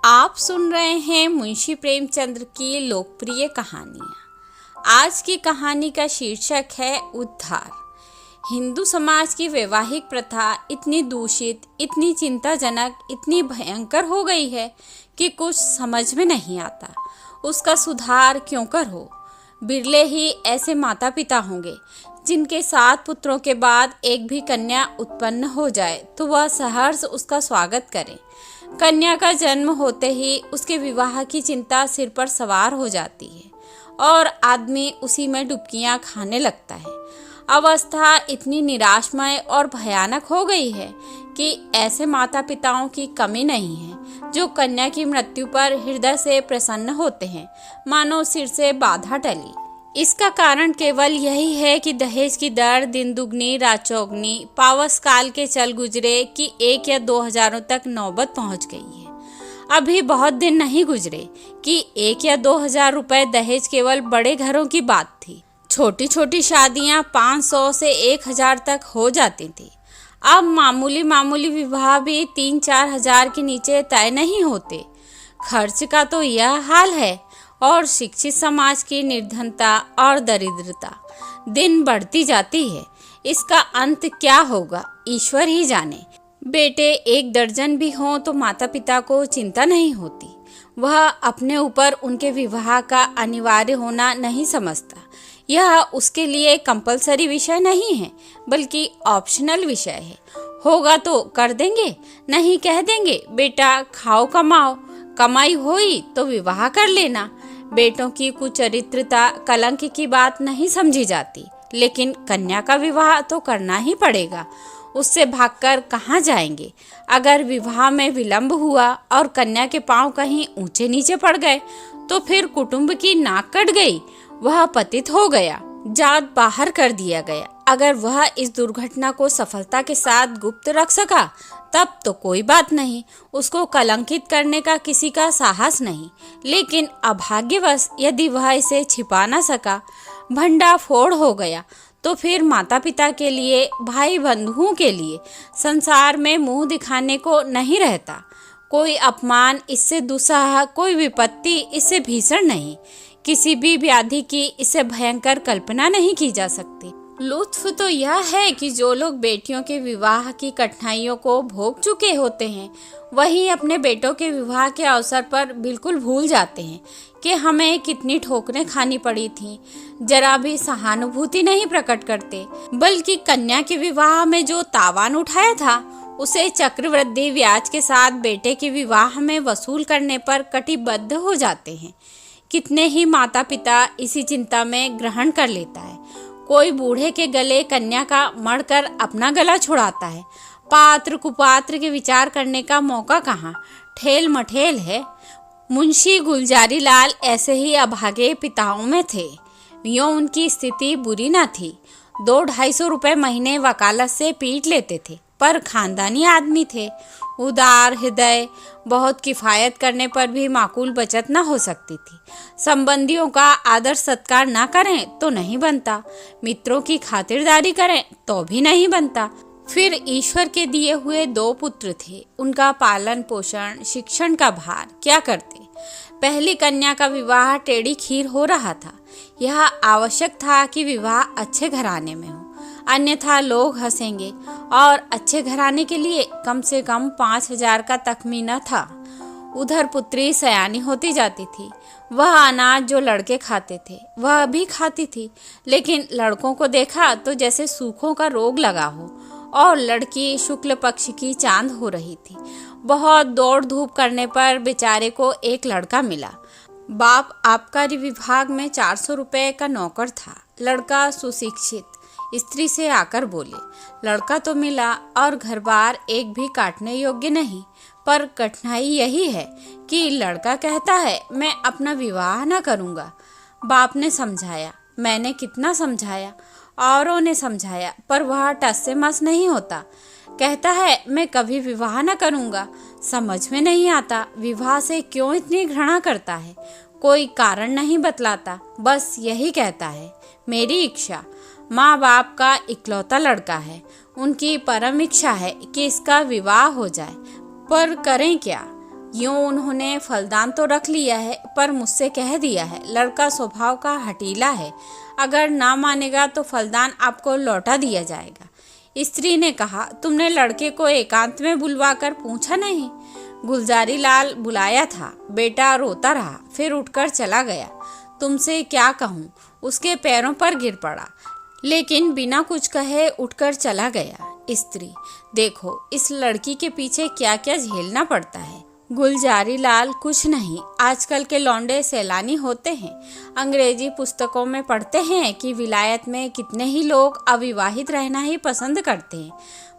आप सुन रहे हैं मुंशी प्रेमचंद की लोकप्रिय कहानियाँ। आज की कहानी का शीर्षक है उद्धार। हिंदू समाज की वैवाहिक प्रथा इतनी दूषित, इतनी चिंताजनक, इतनी भयंकर हो गई है कि कुछ समझ में नहीं आता उसका सुधार क्यों कर हो। बिरले ही ऐसे माता पिता होंगे जिनके 7 पुत्रों के बाद एक भी कन्या उत्पन्न हो जाए तो वह सहर्ष उसका स्वागत करें। कन्या का जन्म होते ही उसके विवाह की चिंता सिर पर सवार हो जाती है और आदमी उसी में डुबकियां खाने लगता है। अवस्था इतनी निराशमय और भयानक हो गई है कि ऐसे माता पिताओं की कमी नहीं है जो कन्या की मृत्यु पर हृदय से प्रसन्न होते हैं, मानो सिर से बाधा टली। इसका कारण केवल यही है कि दहेज की दर दिन दुगनी रात चौगनी पावस काल के चल गुजरे कि 1 या 2 हजारों तक नौबत पहुंच गई है। अभी बहुत दिन नहीं गुजरे कि 1 या 2 हजार रुपए दहेज केवल बड़े घरों की बात थी। छोटी छोटी शादियां 500 से 1000 तक हो जाती थी। अब मामूली विवाह भी 3-4 हजार के नीचे तय नहीं होते। खर्च का तो यह हाल है और शिक्षित समाज की निर्धनता और दरिद्रता दिन बढ़ती जाती है। इसका अंत क्या होगा ईश्वर ही जाने। बेटे 1 दर्जन भी हों तो माता पिता को चिंता नहीं होती। वह अपने ऊपर उनके विवाह का अनिवार्य होना नहीं समझता। यह उसके लिए कंपलसरी विषय नहीं है बल्कि ऑप्शनल विषय है। होगा तो कर देंगे, नहीं कह देंगे बेटा खाओ कमाओ, कमाई हुई तो विवाह कर लेना। बेटों की कुचरित्रता कलंक की बात नहीं समझी जाती, लेकिन कन्या का विवाह तो करना ही पड़ेगा। उससे भागकर कहाँ जाएंगे। अगर विवाह में विलंब हुआ और कन्या के पांव कहीं ऊंचे नीचे पड़ गए तो फिर कुटुंब की नाक कट गई, वह पतित हो गया, जात बाहर कर दिया गया। अगर वह इस दुर्घटना को सफलता के साथ गुप्त रख सका तब तो कोई बात नहीं, उसको कलंकित करने का किसी का साहस नहीं। लेकिन अभाग्यवश यदि वह इसे छिपा न सका, भंडा फोड़ हो गया तो फिर माता पिता के लिए, भाई बंधुओं के लिए संसार में मुंह दिखाने को नहीं रहता। कोई अपमान इससे दुस्सह, कोई विपत्ति इससे भीषण नहीं। किसी भी व्याधि की इससे भयंकर कल्पना नहीं की जा सकती। लुत्फ तो यह है कि जो लोग बेटियों के विवाह की कठिनाइयों को भोग चुके होते हैं वही अपने बेटों के विवाह के अवसर पर बिल्कुल भूल जाते हैं कि हमें कितनी ठोकरें खानी पड़ी थीं। जरा भी सहानुभूति नहीं प्रकट करते, बल्कि कन्या के विवाह में जो तावान उठाया था उसे चक्रवृद्धि ब्याज के साथ बेटे के विवाह में वसूल करने पर कटिबद्ध हो जाते हैं। कितने ही माता पिता इसी चिंता में ग्रहण कर लेता है। कोई बूढ़े के गले कन्या का मढ़कर अपना गला छुड़ाता है। पात्र कुपात्र के विचार करने का मौका कहाँ, ठेल मठेल है। मुंशी गुलजारी लाल ऐसे ही अभागे पिताओं में थे। यूँ उनकी स्थिति बुरी न थी। 200-250 रुपए महीने वकालत से पीट लेते थे, पर खानदानी आदमी थे, उदार हृदय। बहुत किफ़ायत करने पर भी माकूल बचत न हो सकती थी। संबंधियों का आदर सत्कार न करें तो नहीं बनता, मित्रों की खातिरदारी करें तो भी नहीं बनता। फिर ईश्वर के दिए हुए 2 पुत्र थे, उनका पालन पोषण शिक्षण का भार क्या करते। पहली कन्या का विवाह टेढ़ी खीर हो रहा था। यह आवश्यक था कि विवाह अच्छे घराने में हो, अन्यथा लोग हंसेंगे और अच्छे घराने के लिए कम से कम 5000 का तखमीना था। उधर पुत्री सयानी होती जाती थी। वह अनाज जो लड़के खाते थे वह भी खाती थी, लेकिन लड़कों को देखा तो जैसे सूखों का रोग लगा हो और लड़की शुक्ल पक्ष की चांद हो रही थी। बहुत दौड़ धूप करने पर बेचारे को एक लड़का मिला। बाप आबकारी विभाग में 400 रुपए का नौकर था। लड़का सुशिक्षित, स्त्री से आकर बोले, लड़का तो मिला और घर बार एक भी काटने योग्य नहीं, पर कठिनाई यही है कि लड़का कहता है मैं अपना विवाह न करूँगा। बाप ने समझाया, मैंने कितना समझाया, औरों ने समझाया, पर वह टस से मस नहीं होता। कहता है मैं कभी विवाह न करूँगा। समझ में नहीं आता विवाह से क्यों इतनी घृणा करता है। कोई कारण नहीं बतलाता, बस यही कहता है मेरी इच्छा। माँ बाप का इकलौता लड़का है, उनकी परम इच्छा है कि इसका विवाह हो जाए, पर करें क्या। यूं उन्होंने फलदान तो रख लिया है, पर मुझसे कह दिया है लड़का स्वभाव का हठीला है, अगर ना मानेगा तो फलदान आपको लौटा दिया जाएगा। स्त्री ने कहा, तुमने लड़के को एकांत में बुलवाकर पूछा नहीं? गुलजारी लाल बुलाया था, बेटा रोता रहा, फिर उठकर चला गया। तुमसे क्या कहूँ, उसके पैरों पर गिर पड़ा, लेकिन बिना कुछ कहे उठकर चला गया। स्त्री, देखो इस लड़की के पीछे क्या क्या झेलना पड़ता है। गुलजारी लाल, कुछ नहीं, आजकल के लौंडे सैलानी होते हैं, अंग्रेजी पुस्तकों में पढ़ते हैं कि विलायत में कितने ही लोग अविवाहित रहना ही पसंद करते हैं।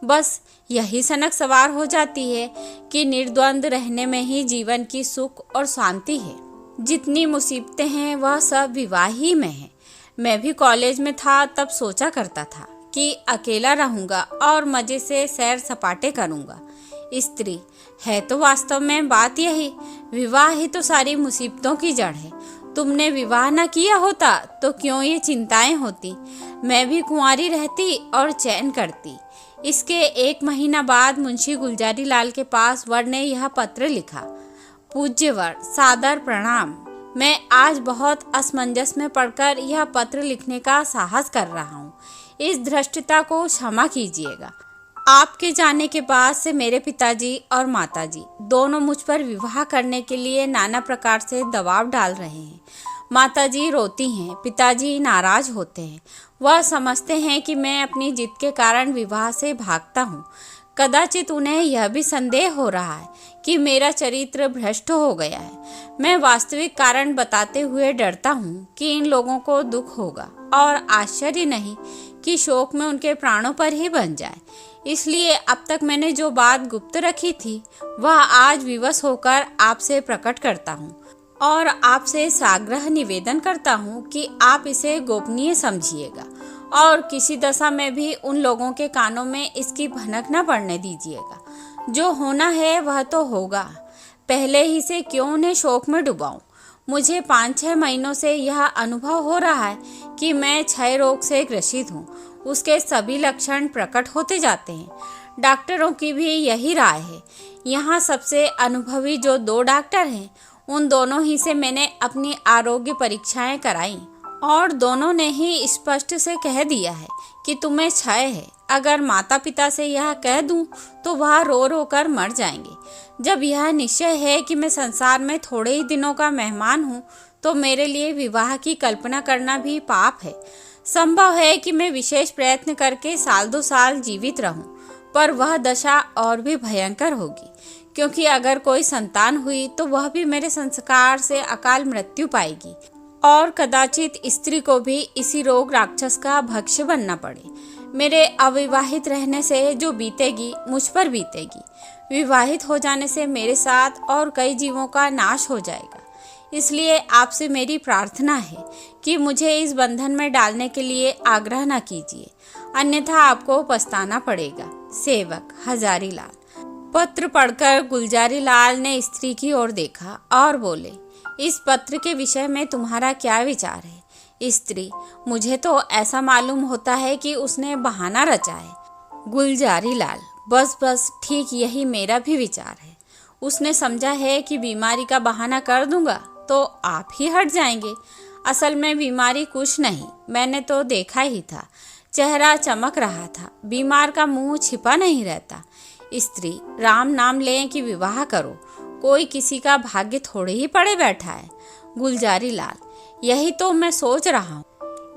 बस यही सनक सवार हो जाती है कि निर्द्वंद रहने में ही जीवन की सुख और शांति है। जितनी मुसीबतें हैं वह सब विवाह ही में है। मैं भी कॉलेज में था तब सोचा करता था कि अकेला रहूंगा और मजे से सैर सपाटे करूंगा। स्त्री, है तो वास्तव में बात यही, विवाह ही तो सारी मुसीबतों की जड़ है। तुमने विवाह न किया होता तो क्यों ये चिंताएं होती, मैं भी कुंवारी रहती और चैन करती। इसके 1 महीना बाद मुंशी गुलजारी लाल के पास वर ने यह पत्र लिखा। पूज्य वर, सादर प्रणाम। मैं आज बहुत असमंजस में पढ़कर यह पत्र लिखने का साहस कर रहा हूँ, इस धृष्टता को क्षमा कीजिएगा। आपके जाने के बाद से मेरे पिताजी और माताजी दोनों मुझ पर विवाह करने के लिए नाना प्रकार से दबाव डाल रहे हैं। माताजी रोती हैं, पिताजी नाराज होते हैं। वह समझते हैं कि मैं अपनी जिद के कारण विवाह से भागता हूँ। कदाचित उन्हें यह भी संदेह हो रहा है कि मेरा चरित्र भ्रष्ट हो गया है। मैं वास्तविक कारण बताते हुए डरता हूँ कि इन लोगों को दुख होगा और आश्चर्य नहीं कि शोक में उनके प्राणों पर ही बन जाए। इसलिए अब तक मैंने जो बात गुप्त रखी थी वह आज विवश होकर आपसे प्रकट करता हूँ और आपसे साग्रह निवेदन करता हूँ कि आप इसे गोपनीय समझिएगा और किसी दशा में भी उन लोगों के कानों में इसकी भनक न पड़ने दीजिएगा। जो होना है वह तो होगा, पहले ही से क्यों उन्हें शोक में डुबाऊं। मुझे 5-6 महीनों से यह अनुभव हो रहा है कि मैं क्षय रोग से ग्रसित हूँ। उसके सभी लक्षण प्रकट होते जाते हैं। डॉक्टरों की भी यही राय है। यहाँ सबसे अनुभवी जो 2 डॉक्टर हैं, उन दोनों ही से मैंने अपनी आरोग्य परीक्षाएं कराई और दोनों ने ही स्पष्ट से कह दिया है कि तुम्हें क्षय है। अगर माता पिता से यह कह दूं तो वह रो रो कर मर जाएंगे। जब यह निश्चय है कि मैं संसार में थोड़े ही दिनों का मेहमान हूँ तो मेरे लिए विवाह की कल्पना करना भी पाप है। संभव है कि मैं विशेष प्रयत्न करके 1-2 साल जीवित रहूं, पर वह दशा और भी भयंकर होगी, क्योंकि अगर कोई संतान हुई तो वह भी मेरे संस्कार से अकाल मृत्यु पाएगी और कदाचित स्त्री को भी इसी रोग राक्षस का भक्ष्य बनना पड़े। मेरे अविवाहित रहने से जो बीतेगी मुझ पर बीतेगी। विवाहित हो जाने से मेरे साथ और कई जीवों का नाश हो जाएगा। इसलिए आपसे मेरी प्रार्थना है कि मुझे इस बंधन में डालने के लिए आग्रह न कीजिए, अन्यथा आपको पछताना पड़ेगा। सेवक हजारी लाल। पत्र पढ़कर गुलजारी लाल ने स्त्री की ओर देखा और बोले, इस पत्र के विषय में तुम्हारा क्या विचार है? स्त्री, मुझे तो ऐसा मालूम होता है कि उसने बहाना रचा है। गुलजारी लाल, बस ठीक यही मेरा भी विचार है। उसने समझा है कि बीमारी का बहाना कर दूंगा तो आप ही हट जाएंगे। असल में बीमारी कुछ नहीं, मैंने तो देखा ही था, चेहरा चमक रहा था, बीमार का मुंह छिपा नहीं रहता। स्त्री, राम नाम लें कि विवाह करो, कोई किसी का भाग्य थोड़े ही पड़े बैठा है। गुलजारी लाल, यही तो मैं सोच रहा हूँ।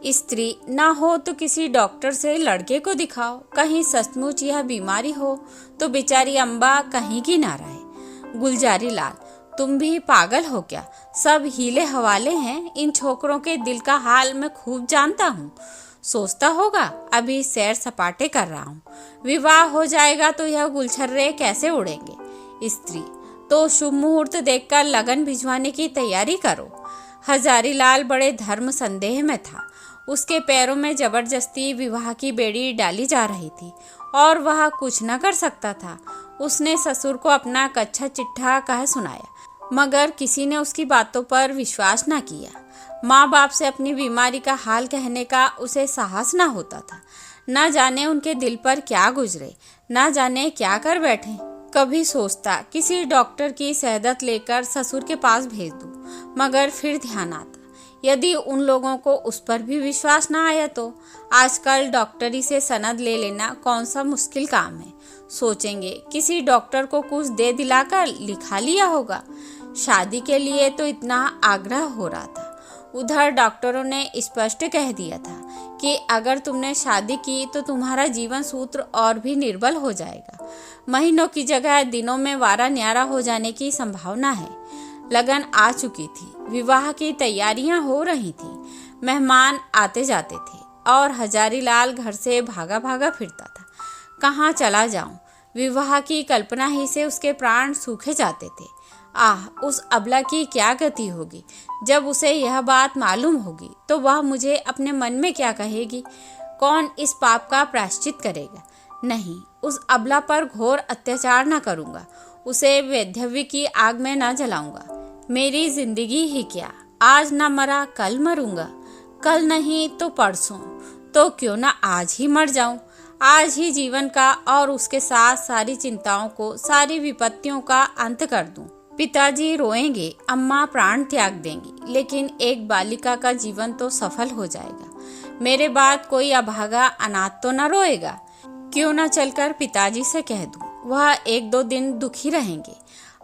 स्त्री, ना हो तो किसी डॉक्टर से लड़के को दिखाओ, कहीं सचमुच यह बीमारी हो तो बेचारी अम्बा कहीं की ना रहे। गुलजारी लाल, तुम भी पागल हो क्या? सब हीले हवाले हैं, इन छोकरों के दिल का हाल मैं खूब जानता हूँ। सोचता होगा अभी सैर सपाटे कर रहा हूँ, विवाह हो जाएगा तो यह गुलछर्रे कैसे उड़ेंगे। स्त्री, तो शुभ मुहूर्त देखकर लगन भिजवाने की तैयारी करो। हजारी लाल बड़े धर्म संदेह में था। उसके पैरों में जबरदस्ती विवाह की बेड़ी डाली जा रही थी और वह कुछ न कर सकता था। उसने ससुर को अपना कच्चा चिट्ठा कह सुनाया, मगर किसी ने उसकी बातों पर विश्वास न किया। माँ बाप से अपनी बीमारी का हाल कहने का उसे साहस न होता था। न जाने उनके दिल पर क्या गुजरे, न जाने क्या कर बैठे। कभी सोचता किसी डॉक्टर की सहायता लेकर ससुर के पास भेज दूं, मगर फिर ध्यान आता यदि उन लोगों को उस पर भी विश्वास ना आया तो। आजकल डॉक्टरी से सनद ले लेना कौन सा मुश्किल काम है। सोचेंगे किसी डॉक्टर को कुछ दे दिलाकर लिखा लिया होगा। शादी के लिए तो इतना आग्रह हो रहा था, उधर डॉक्टरों ने स्पष्ट कह दिया था कि अगर तुमने शादी की तो तुम्हारा जीवन सूत्र और भी निर्बल हो जाएगा। महीनों की जगह दिनों में वारा न्यारा हो जाने की संभावना है। लगन आ चुकी थी, विवाह की तैयारियां हो रही थी, मेहमान आते जाते थे और हजारीलाल घर से भागा भागा फिरता था। कहाँ चला जाऊं, विवाह की कल्पना ही से उसके प्राण सूखे जाते थे। आह, उस अबला की क्या गति होगी। जब उसे यह बात मालूम होगी तो वह मुझे अपने मन में क्या कहेगी। कौन इस पाप का प्रायश्चित करेगा। नहीं, उस अबला पर घोर अत्याचार न करूँगा, उसे वैधव्य की आग में न जलाऊंगा। मेरी जिंदगी ही क्या, आज न मरा कल मरूंगा, कल नहीं तो परसों, तो क्यों ना आज ही मर जाऊं। आज ही जीवन का और उसके साथ सारी चिंताओं को, सारी विपत्तियों का अंत कर दूं। पिताजी रोएंगे, अम्मा प्राण त्याग देंगी, लेकिन एक बालिका का जीवन तो सफल हो जाएगा। मेरे बाद कोई अभागा अनाथ तो न रोएगा। क्यों न चलकर पिताजी से कह दूं, वह एक दो दिन दुखी रहेंगे।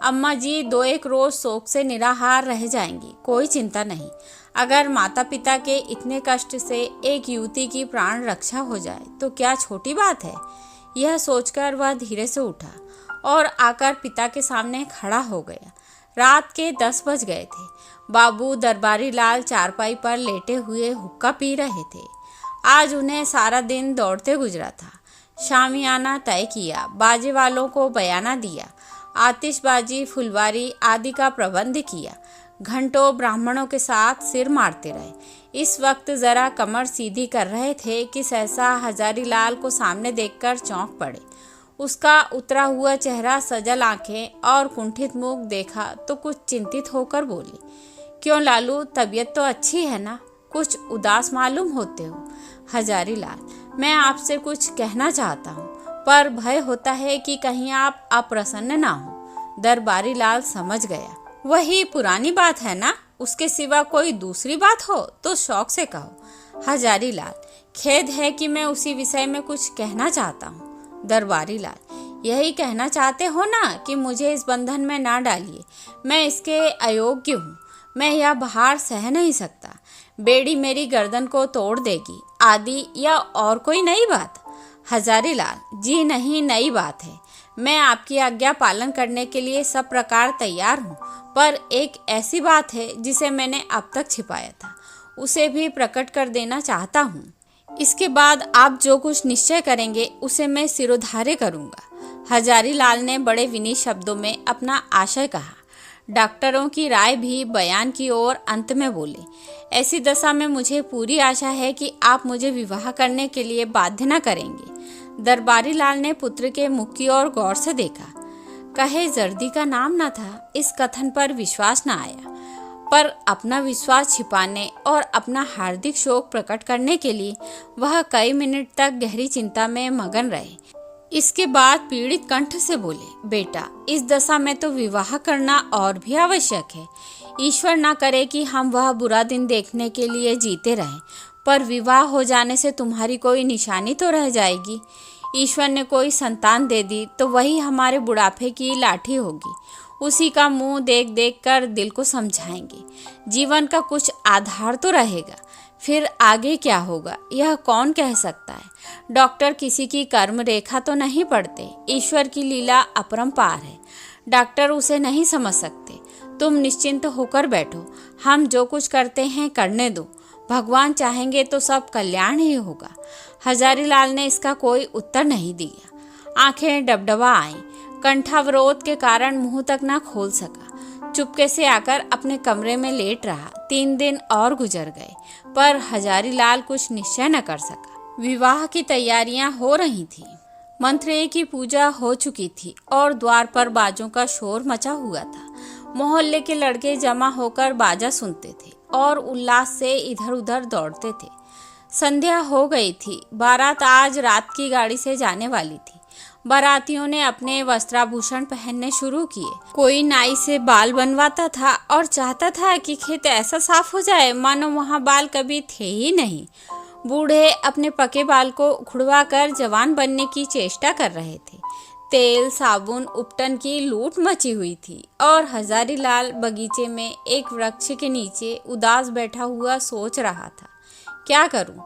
अम्मा जी 2-1 रोज शोक से निराहार रह जाएंगी, कोई चिंता नहीं। अगर माता पिता के इतने कष्ट से एक युवती की प्राण रक्षा हो जाए तो क्या छोटी बात है। यह सोचकर वह धीरे से उठा और आकर पिता के सामने खड़ा हो गया। रात के 10 बज गए थे। बाबू दरबारी लाल चारपाई पर लेटे हुए हुक्का पी रहे थे। आज उन्हें सारा दिन दौड़ते गुजरा था। शामियाना तय किया, बाजे वालों को बयाना दिया, आतिशबाजी, फुलवारी आदि का प्रबंध किया। घंटों ब्राह्मणों के साथ सिर मारते रहे। इस वक्त जरा कमर सीधी कर रहे थे कि सहसा हजारीलाल को सामने देखकर चौंक पड़े। उसका उतरा हुआ चेहरा, सजल आंखें और कुंठित मुख देखा तो कुछ चिंतित होकर बोली, क्यों लालू, तबीयत तो अच्छी है ना, कुछ उदास मालूम होते हो। हजारीलाल, मैं आपसे कुछ कहना चाहता हूँ, पर भय होता है कि कहीं आप अप्रसन्न ना हो। दरबारी लाल समझ गया, वही पुरानी बात है ना, उसके सिवा कोई दूसरी बात हो तो शौक से कहो। हजारीलाल, खेद है कि मैं उसी विषय में कुछ कहना चाहता हूँ। दरबारी लाल, यही कहना चाहते हो ना कि मुझे इस बंधन में ना डालिए, मैं इसके अयोग्य हूँ, मैं यह भार सह नहीं सकता, बेड़ी मेरी गर्दन को तोड़ देगी आदि, या और कोई नई बात। हजारीलाल, जी नहीं, नई बात है। मैं आपकी आज्ञा पालन करने के लिए सब प्रकार तैयार हूँ, पर एक ऐसी बात है जिसे मैंने अब तक छिपाया था, उसे भी प्रकट कर देना चाहता हूँ। इसके बाद आप जो कुछ निश्चय करेंगे उसे मैं सिरोधार्य करूँगा। हजारीलाल ने बड़े विनीत शब्दों में अपना आशय कहा। डॉक्टरों की राय भी बयान की ओर अंत में बोले, ऐसी दशा में मुझे पूरी आशा है कि आप मुझे विवाह करने के लिए बाध्य न करेंगे। दरबारी लाल ने पुत्र के मुख की ओर गौर से देखा। कहे जर्दी का नाम न था, इस कथन पर विश्वास न आया, पर अपना विश्वास छिपाने और अपना हार्दिक शोक प्रकट करने के लिए वह कई मिनट तक गहरी चिंता में मगन रहे। इसके बाद पीड़ित कंठ से बोले, बेटा, इस दशा में तो विवाह करना और भी आवश्यक है। ईश्वर ना करे कि हम वह बुरा दिन देखने के लिए जीते रहें, पर विवाह हो जाने से तुम्हारी कोई निशानी तो रह जाएगी। ईश्वर ने कोई संतान दे दी तो वही हमारे बुढ़ापे की लाठी होगी, उसी का मुंह देख देख कर दिल को समझाएंगे। जीवन का कुछ आधार तो रहेगा, फिर आगे क्या होगा यह कौन कह सकता है। डॉक्टर किसी की कर्म रेखा तो नहीं पढ़ते, ईश्वर की लीला अपरंपार है, डॉक्टर उसे नहीं समझ सकते। तुम निश्चिंत होकर बैठो, हम जो कुछ करते हैं करने दो, भगवान चाहेंगे तो सब कल्याण ही होगा। हजारीलाल ने इसका कोई उत्तर नहीं दिया। आंखें डबडबा आईं, कंठावरोध के कारण मुंह तक ना खोल सका। चुपके से आकर अपने कमरे में लेट रहा। 3 दिन और गुजर गए, पर हजारीलाल कुछ निश्चय न कर सका। विवाह की तैयारियां हो रही थी, मंत्रेय की पूजा हो चुकी थी और द्वार पर बाजों का शोर मचा हुआ था। मोहल्ले के लड़के जमा होकर बाजा सुनते थे और उल्लास से इधर उधर दौड़ते थे। संध्या हो गई थी। बारात आज रात की गाड़ी से जाने वाली थी। बारातियों ने अपने वस्त्राभूषण पहनने शुरू किए। कोई नाई से बाल बनवाता था और चाहता था कि खेत ऐसा साफ हो जाए मानो वहाँ बाल कभी थे ही नहीं। बूढ़े अपने पके बाल को उखड़वा कर जवान बनने की चेष्टा कर रहे थे। तेल, साबुन, उपटन की लूट मची हुई थी और हजारीलाल बगीचे में एक वृक्ष के नीचे उदास बैठा हुआ सोच रहा था, क्या करूं?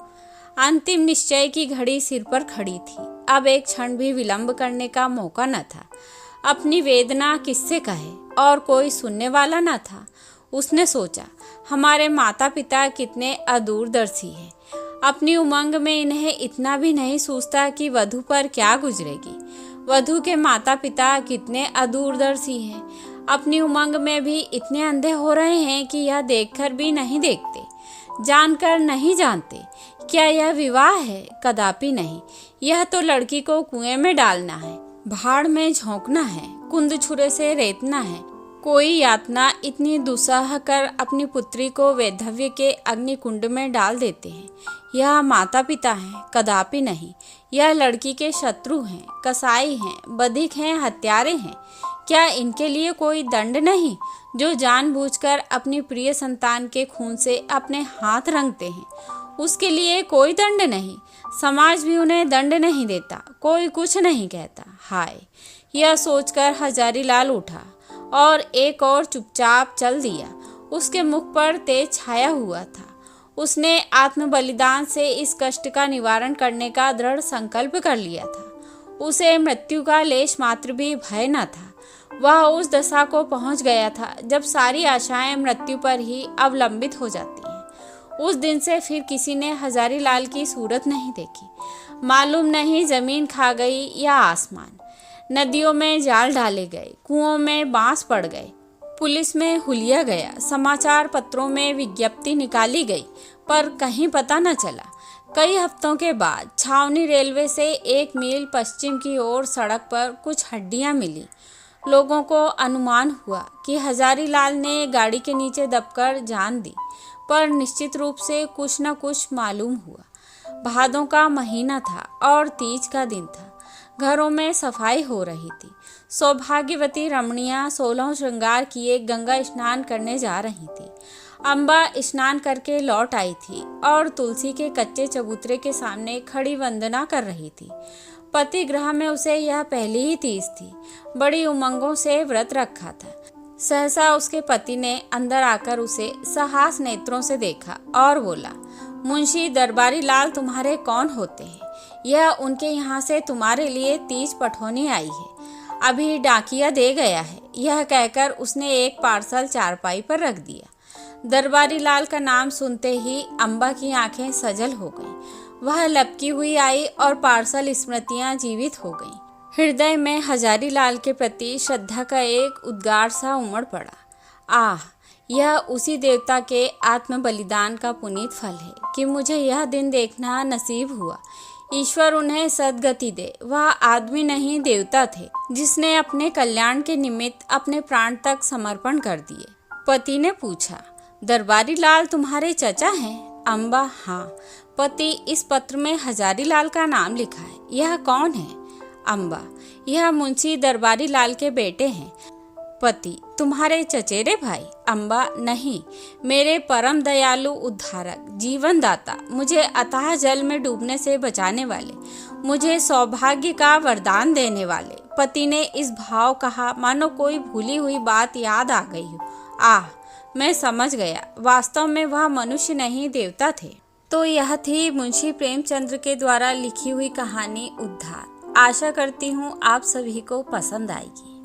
अंतिम निश्चय की घड़ी सिर पर खड़ी थी। अब एक क्षण भी विलंब करने का मौका न था। अपनी वेदना किससे कहे और कोई सुनने वाला न था। उसने सोचा, हमारे माता पिता कितने अदूरदर्शी हैं। अपनी उमंग में इन्हें इतना भी नहीं सूझता कि वधू पर क्या गुजरेगी। वधू के माता पिता कितने अदूरदर्शी हैं। अपनी उमंग में भी इतने अंधे हो रहे हैं कि यह देखकर भी नहीं देखते, जानकर नहीं जानते। क्या यह विवाह है? कदापि नहीं। यह तो लड़की को कुएं में डालना है, भाड़ में झोंकना है, कुंद छुरे से रेतना है। कोई यातना इतनी दुस्सह कर अपनी पुत्री को वैधव्य के अग्निकुंड में डाल देते हैं। यह माता पिता हैं? कदापि नहीं। यह लड़की के शत्रु हैं, कसाई हैं, बधिक हैं, हत्यारे हैं। क्या इनके लिए कोई दंड नहीं, जो जानबूझकर अपनी प्रिय संतान के खून से अपने हाथ रंगते हैं? उसके लिए कोई दंड नहीं। समाज भी उन्हें दंड नहीं देता, कोई कुछ नहीं कहता। हाय, यह सोचकर हजारीलाल उठा और एक और चुपचाप चल दिया। उसके मुख पर तेज छाया हुआ था। उसने आत्म बलिदान से इस कष्ट का निवारण करने का दृढ़ संकल्प कर लिया था। उसे मृत्यु का लेश मात्र भी भय न था। वह उस दशा को पहुंच गया था जब सारी आशाएं मृत्यु पर ही अवलंबित हो जाती हैं। उस दिन से फिर किसी ने हजारीलाल की सूरत नहीं देखी। मालूम नहीं जमीन खा गई या आसमान। नदियों में जाल डाले गए, कुओं में बांस पड़ गए, पुलिस में हुलिया गया, समाचार पत्रों में विज्ञप्ति निकाली गई, पर कहीं पता न चला। कई हफ्तों के बाद छावनी रेलवे से 1 मील पश्चिम की ओर सड़क पर कुछ हड्डियां मिली। लोगों को अनुमान हुआ कि हजारीलाल ने गाड़ी के नीचे दबकर जान दी, पर निश्चित रूप से कुछ न कुछ मालूम हुआ। भादों का महीना था और तीज का दिन था। घरों में सफाई हो रही थी। सौभाग्यवती रमणियां 16 श्रृंगार किए गंगा स्नान करने जा रही थी। अम्बा स्नान करके लौट आई थी और तुलसी के कच्चे चबूतरे के सामने खड़ी वंदना कर रही थी। पति गृह में उसे यह पहली ही तीज थी। बड़ी उमंगों से व्रत रखा था। सहसा उसके पति ने अंदर आकर उसे सहास नेत्रों से देखा और बोला, मुंशी दरबारी लाल तुम्हारे कौन होते हैं? यह उनके यहाँ से तुम्हारे लिए तीज पठौनी आई है। अभी डाकिया दे गया है। यह कहकर उसने एक पार्सल चारपाई पर रख दिया। दरबारी लाल का नाम सुनते ही अम्बा की आंखें सजल हो गईं। वह लपकी हुई आई और पार्सल स्मृतियां जीवित हो गईं। हृदय में हजारीलाल के प्रति श्रद्धा का एक उद्गार सा उमड़ पड़ा। आह, यह उसी देवता के आत्म बलिदान का पुनीत फल है कि मुझे यह दिन देखना नसीब हुआ। ईश्वर उन्हें सद्गति दे। वह आदमी नहीं देवता थे, जिसने अपने कल्याण के निमित्त अपने प्राण तक समर्पण कर दिए। पति ने पूछा, दरबारी लाल तुम्हारे चचा हैं? अम्बा, हाँ। पति, इस पत्र में हजारीलाल का नाम लिखा है। यह कौन है? अम्बा, यह मुंशी दरबारी लाल के बेटे हैं। पति, तुम्हारे चचेरे भाई? अम्बा, नहीं, मेरे परम दयालु उद्धारक, जीवन दाता, मुझे अथाह जल में डूबने से बचाने वाले, मुझे सौभाग्य का वरदान देने वाले। पति ने इस भाव कहा मानो कोई भूली हुई बात याद आ गई हो। आह, मैं समझ गया, वास्तव में वह मनुष्य नहीं देवता थे। तो यह थी मुंशी प्रेमचंद्र के द्वारा लिखी हुई कहानी उद्धार। आशा करती हूँ आप सभी को पसंद आएगी।